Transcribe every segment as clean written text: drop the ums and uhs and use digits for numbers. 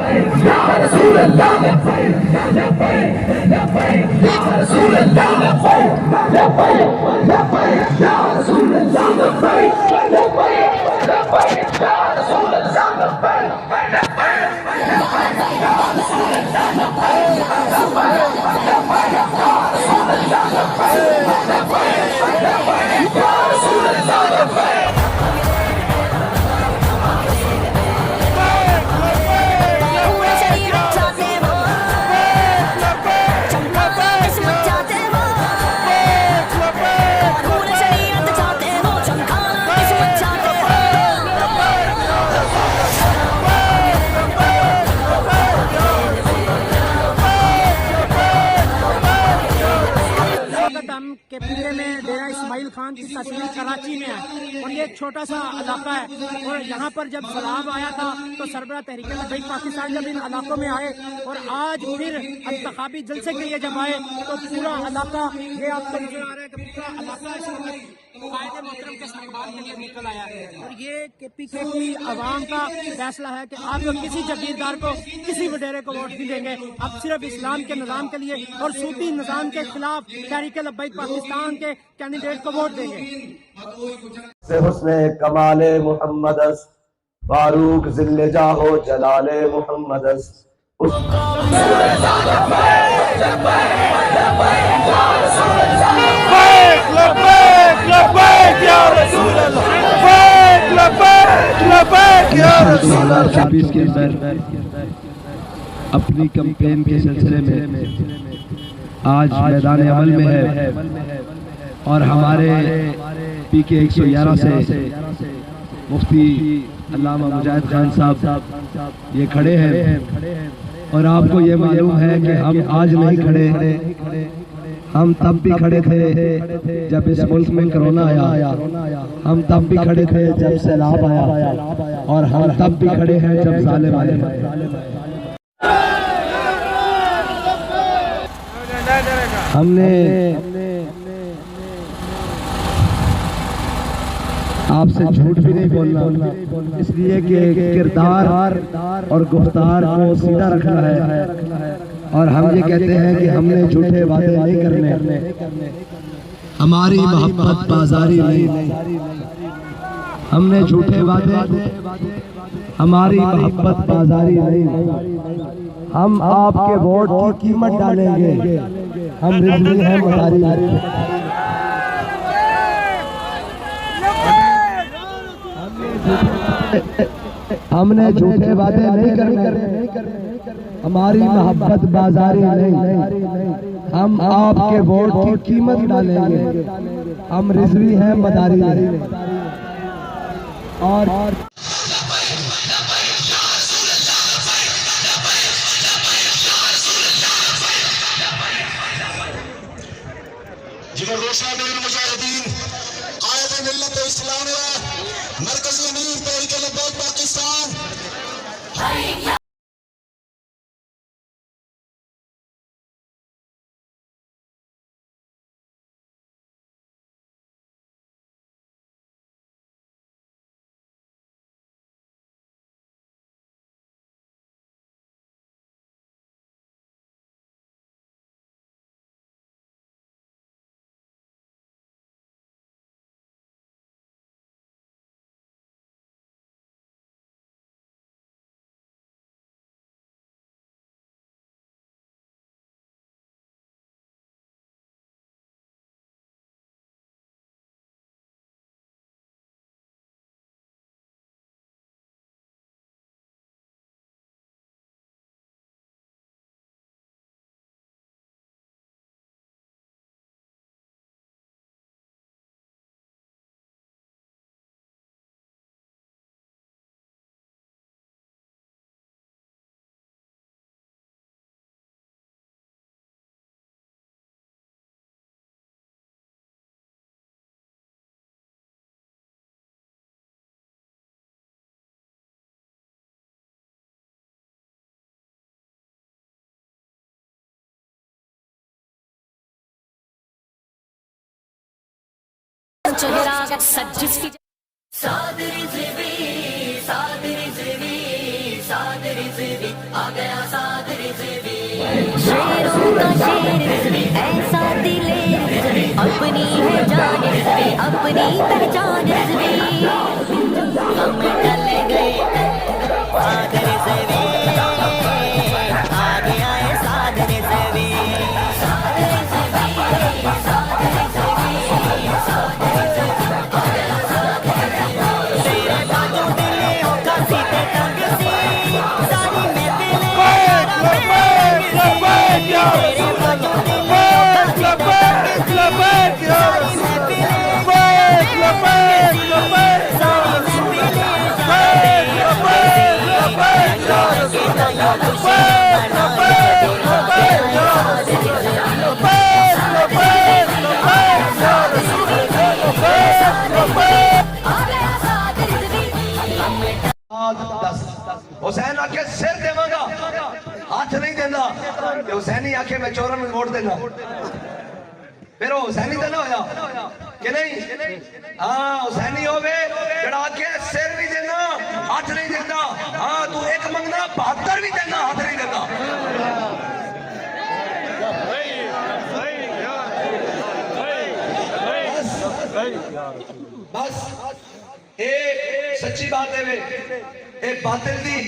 या रसूल अल्लाह, या रसूल अल्लाह, या रसूल के पीछे में डेरा इस्माइल खान की तस्वीर कराची में है और ये एक छोटा सा इलाका है। और यहाँ पर जब सैलाब आया था तो सरबराह तहरीक लब्बैक पाकिस्तान जब इन इलाकों में आए और आज फिर इंतखाबी जलसे के लिए जब आए तो पूरा इलाका, ये आपको नजर आ रहा है कि पूरा इलाका कायदे मोहतरम के इस्तेमाल के लिए निकल आया है। और ये केपीके की आवाम का फैसला है कि आप किसी जागीरदार को, किसी वडेरे को वोट नहीं देंगे। आप सिर्फ इस्लाम के निज़ाम के लिए और सूफी निज़ाम के खिलाफ तहरीक लब्बैक पाकिस्तान के कैंडिडेट को वोट देंगे। हुस्ने कमाले मुहम्मदस फारूक जिल्ले जाहो जलाले मुहम्मदस छब्बीस के अंदर अपनी कैंपेन के सिलसिले में आज मैदान अमल में है और हमारे पीके 111 से मुफ्ती अल्लामा मुजाहिद खान साहब ये खड़े हैं। और आपको ये मालूम है कि हम आज नहीं खड़े, हम तब भी खड़े थे जब इस मुल्क में कोरोना आया, हम तब भी खड़े थे जब सैलाब आया और हम तब भी खड़े हैं जब जालिम आए। हमने आपसे झूठ भी नहीं बोलना, इसलिए कि किरदार और गुफ्तार को सीधा रखना है। और हम ये कहते हैं कि हमने झूठे वादे नहीं करने, हमारी मोहब्बत बाजारी नहीं। हमने झूठे वादे, हमारी मोहब्बत बाजारी नहीं। हम आपके वोट की कीमत डालेंगे, हम रिजवी हैं मदारी नहीं। हमने झूठे वादे नहीं करने, हमारी मोहब्बत बाजारी नहीं। हम आपके वोट की कीमत डालेंगे, हम रिजवी हैं मदारी नहीं। और जिगर रोशा मेरे मुजाहिदीन कायदे मिल्लत इस्लाम मरकजी अमीर तहरीक लब्बैक पाकिस्तान। चेहरा सच जिसकी सादरी ज़िवी सादरी ज़िवी सादरी ज़िवी शेरों का शेर ऐसा दिलेर, अपनी है जान इसमें, अपनी पहचान इसमें। हम टल गए सागर से वे, आगे आए सागर से वे, सागर से वे, सागर से वे, सागर से वे। तेरे बाजू दिले हो कासी ते टंग सी, सारी में दिले तेरे बाजू दिले हो कासी ते टंग सी, सारी में दिले हुसैन आखे सिर देवांगा, हाथ नहीं देना। हुसैनी आखे मैं चोरन में वोट देना। फिर वो हुसैनी तो ना होया कि नहीं? हाँ हुसैनी होवे जड़ा आखे सिर नहीं देना, हाथ नहीं देना। हाँ तू एक मंगना 72 भी देना, हाथ नहीं देना। बस ये सच्ची बात है वे, एक बातिल दी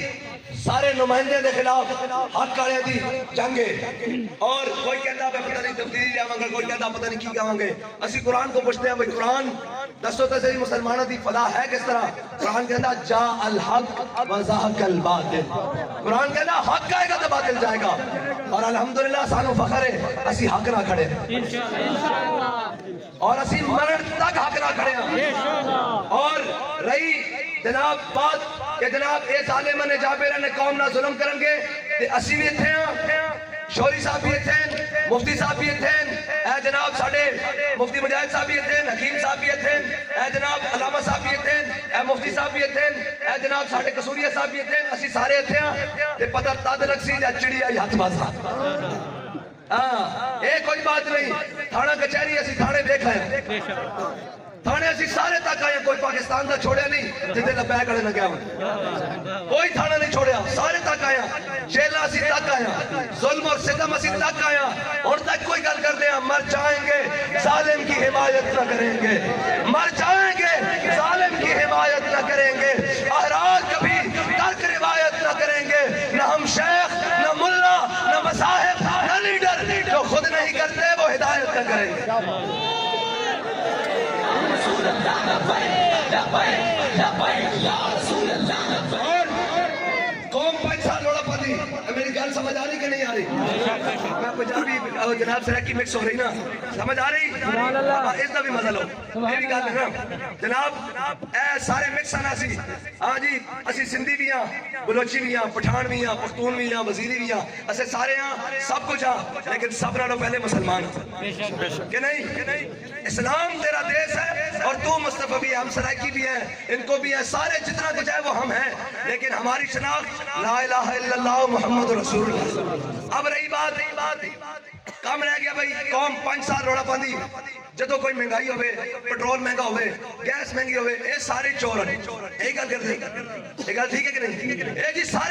सारे नुमाइंदे के खिलाफ हक वाले दी जंग है। और कोई कहता है पता नहीं तब्दीली लावांगे, कोई कहता पता नहीं की गावांगे। असि कुरान को पूछते हैं भाई कुरान दसो तो सही मुसलमानों की फलाह है किस तरह? कुरान कहता जा अल हक व ज़हक़ल बातिल, कुरान कहता हक आएगा तो बातिल जाएगा। और अल्हम्दुलिल्लाह सानू फखर है असि हक ना खड़े और असि मरण तक हक ना खड़े। और रही जनाब बात कि जनाब ये जालिम ने जाबिर ने कौम ना जुल्म करेंगे ते असी भी इत्थे हां, शौरी साहब भी इत्थे, मुफ्ती साहब भी इत्थे, ए जनाब साडे मुफ्ती मुजाहिद साहब भी इत्थे, हकीम साहब भी इत्थे, ए जनाब अलामा साहब भी इत्थे, ए मुफ्ती साहब भी इत्थे, ए जनाब साडे कसूरिया साहब भी इत्थे। असी सारे इत्थे हां ते पता तद लगसी जे चिड़ी आई हथ बासा। हां ये कोई बात नहीं। थाना कचहरी असी थाने देख आए, थाने असी सारे तक आए, कोई पाकिस्तान का छोड़े नहीं जिथे लपै गले न गया, कोई थाना नहीं छोड़िया, सारे तक आया। जेला असी तक आया, जुल्म और सितम असी तक आया। और तक कोई गल करते हैं मर जाएंगे जालिम की हिमायत न करेंगे, मर जाएंगे जालिम की हिमायत न करेंगे। अहराज कभी तर्क रिवायत न करेंगे, न हम शेख न मुल्ला न मसाहिब न लीडर, जो खुद नहीं करते वो हिदायत न करेंगे। कौम 5 साल लोड़ा पाती, मेरी गल समझ आ रही कि नहीं आ रही? मैं पंजाबी जनाब सराकी मिक्स हो रही ना, समझ आ रही? इसका भी मजा लो, मेरी गल है ना जनाब ए सारे मिक्स आना सी। हाँ जी असी सिंधी भी हाँ, बलोची भी हाँ, पठान भी हाँ, पख्तून भी हाँ, वजीरी भी हाँ, असे सारे हाँ, सब कुछ हाँ, लेकिन सब नालों पहले मुसलमान कि नहीं? इस्लाम तेरा देश है और तू मुस्तफा भी है, हम सराकी भी हैं, इनको भी है, सारे जितना कुछ है वो हम हैं। लेकिन हमारी शनाख्त ला इलाहा इल्लल्लाह मुहम्मद रसूलुल्लाह। अब रही बात कम रह गया भाई, कौम 5 साल रोड़ा पाती जो कोई महंगाई होवे, पेट्रोल महंगा होवे, गैस महंगी होवे, ये सारे चोर हैं। यही गल करते, ये गल ठीक है कि नहीं? ये जी सारे